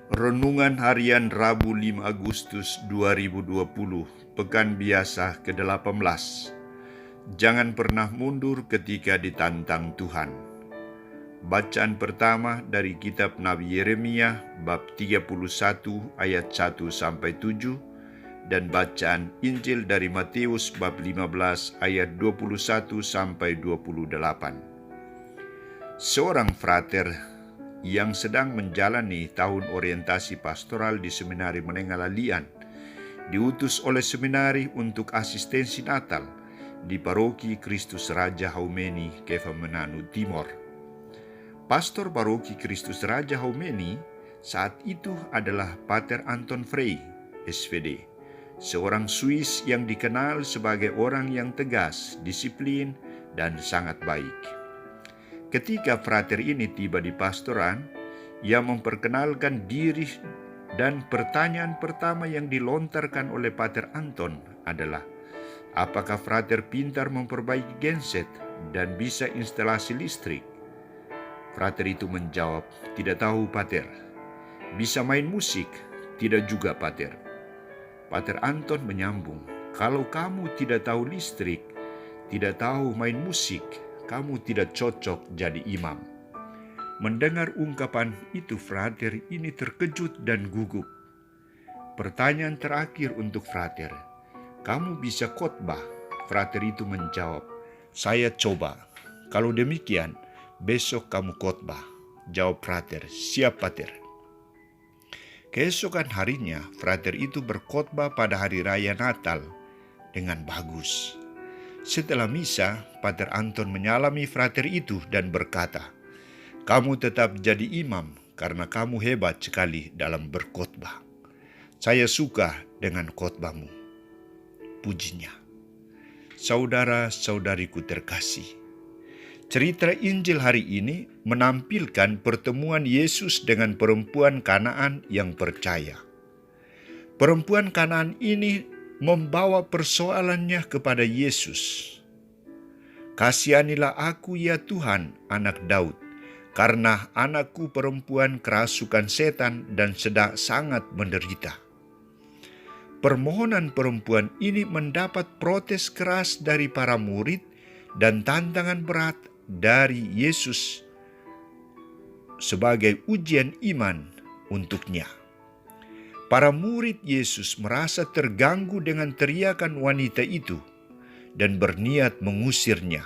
Renungan Harian Rabu 5 Agustus 2020, Pekan Biasa ke-18. Jangan pernah mundur ketika ditantang Tuhan. Bacaan pertama dari kitab Nabi Yeremia bab 31 ayat 1-7 dan bacaan Injil dari Matius bab 15 ayat 21-28. Seorang frater yang sedang menjalani tahun orientasi pastoral di Seminari Menengah Lalian, diutus oleh seminari untuk asistensi Natal di Paroki Kristus Raja Haumeni, Kefamananu Timor. Pastor Paroki Kristus Raja Haumeni saat itu adalah Pater Anton Frey, SVD, seorang Swiss yang dikenal sebagai orang yang tegas, disiplin, dan sangat baik. Ketika frater ini tiba di pastoran, ia memperkenalkan diri dan pertanyaan pertama yang dilontarkan oleh Pater Anton adalah, apakah frater pintar memperbaiki genset dan bisa instalasi listrik? Frater itu menjawab, tidak tahu Pater. Bisa main musik? Tidak juga Pater. Pater Anton menyambung, kalau kamu tidak tahu listrik, tidak tahu main musik, kamu tidak cocok jadi imam. Mendengar ungkapan itu, frater ini terkejut dan gugup. Pertanyaan terakhir untuk frater, kamu bisa khotbah? Frater itu menjawab, saya coba. Kalau demikian, besok kamu khotbah. Jawab frater, siap Pater. Keesokan harinya, frater itu berkhotbah pada hari raya Natal dengan bagus. Setelah misa, Pater Anton menyalami frater itu dan berkata, kamu tetap jadi imam karena kamu hebat sekali dalam berkhotbah. Saya suka dengan khotbahmu. Pujinya. Saudara-saudariku terkasih, cerita Injil hari ini menampilkan pertemuan Yesus dengan perempuan Kanaan yang percaya. Perempuan Kanaan ini membawa persoalannya kepada Yesus. Kasihanilah aku ya Tuhan, anak Daud, karena anakku perempuan kerasukan setan dan sedang sangat menderita. Permohonan perempuan ini mendapat protes keras dari para murid dan tantangan berat dari Yesus sebagai ujian iman untuknya. Para murid Yesus merasa terganggu dengan teriakan wanita itu dan berniat mengusirnya.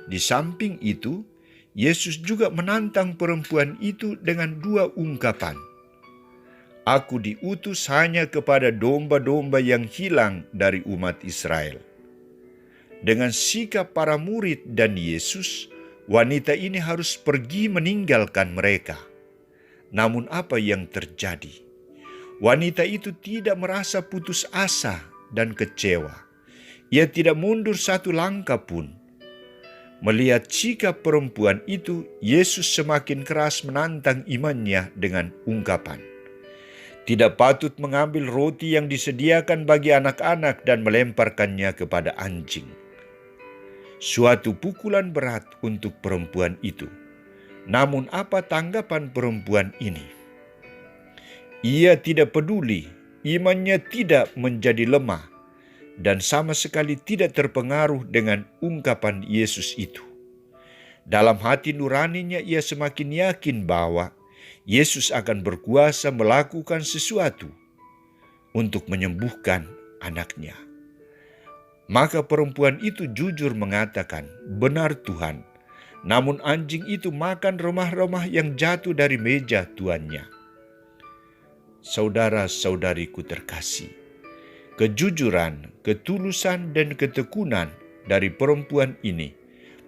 Di samping itu, Yesus juga menantang perempuan itu dengan dua ungkapan. Aku diutus hanya kepada domba-domba yang hilang dari umat Israel. Dengan sikap para murid dan Yesus, wanita ini harus pergi meninggalkan mereka. Namun apa yang terjadi? Wanita itu tidak merasa putus asa dan kecewa. Ia tidak mundur satu langkah pun. Melihat sikap perempuan itu, Yesus semakin keras menantang imannya dengan ungkapan, tidak patut mengambil roti yang disediakan bagi anak-anak dan melemparkannya kepada anjing. Suatu pukulan berat untuk perempuan itu. Namun apa tanggapan perempuan ini? Ia tidak peduli, imannya tidak menjadi lemah, dan sama sekali tidak terpengaruh dengan ungkapan Yesus itu. Dalam hati nuraninya ia semakin yakin bahwa Yesus akan berkuasa melakukan sesuatu untuk menyembuhkan anaknya. Maka perempuan itu jujur mengatakan, benar Tuhan, namun anjing itu makan remah-remah yang jatuh dari meja tuannya. Saudara-saudariku terkasih, kejujuran, ketulusan, dan ketekunan dari perempuan ini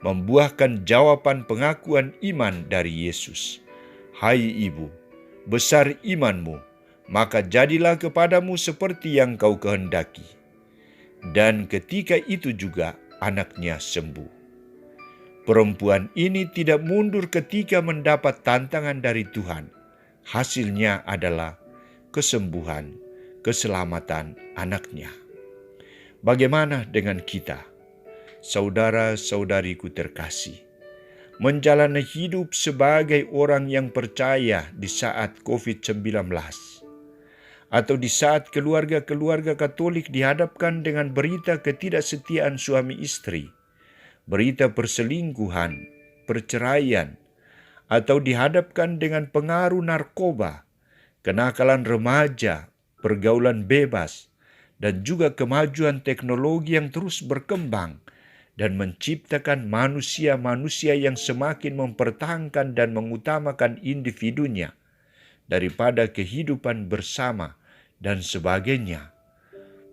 membuahkan jawaban pengakuan iman dari Yesus. Hai ibu, besar imanmu, maka jadilah kepadamu seperti yang kau kehendaki. Dan ketika itu juga anaknya sembuh. Perempuan ini tidak mundur ketika mendapat tantangan dari Tuhan. Hasilnya adalah kesembuhan, keselamatan anaknya. Bagaimana dengan kita? Saudara-saudariku terkasih, menjalani hidup sebagai orang yang percaya di saat COVID-19, atau di saat keluarga-keluarga Katolik dihadapkan dengan berita ketidaksetiaan suami istri, berita perselingkuhan, perceraian, atau dihadapkan dengan pengaruh narkoba, kenakalan remaja, pergaulan bebas, dan juga kemajuan teknologi yang terus berkembang dan menciptakan manusia-manusia yang semakin mempertahankan dan mengutamakan individunya daripada kehidupan bersama dan sebagainya,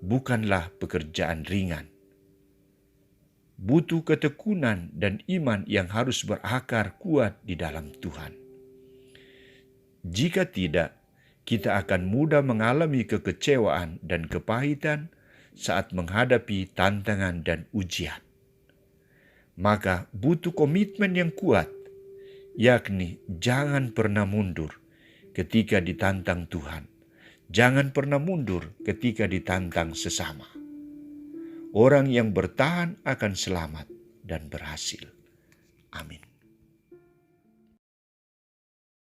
bukanlah pekerjaan ringan. Butuh ketekunan dan iman yang harus berakar kuat di dalam Tuhan. Jika tidak, kita akan mudah mengalami kekecewaan dan kepahitan saat menghadapi tantangan dan ujian. Maka butuh komitmen yang kuat, yakni jangan pernah mundur ketika ditantang Tuhan. Jangan pernah mundur ketika ditantang sesama. Orang yang bertahan akan selamat dan berhasil. Amin.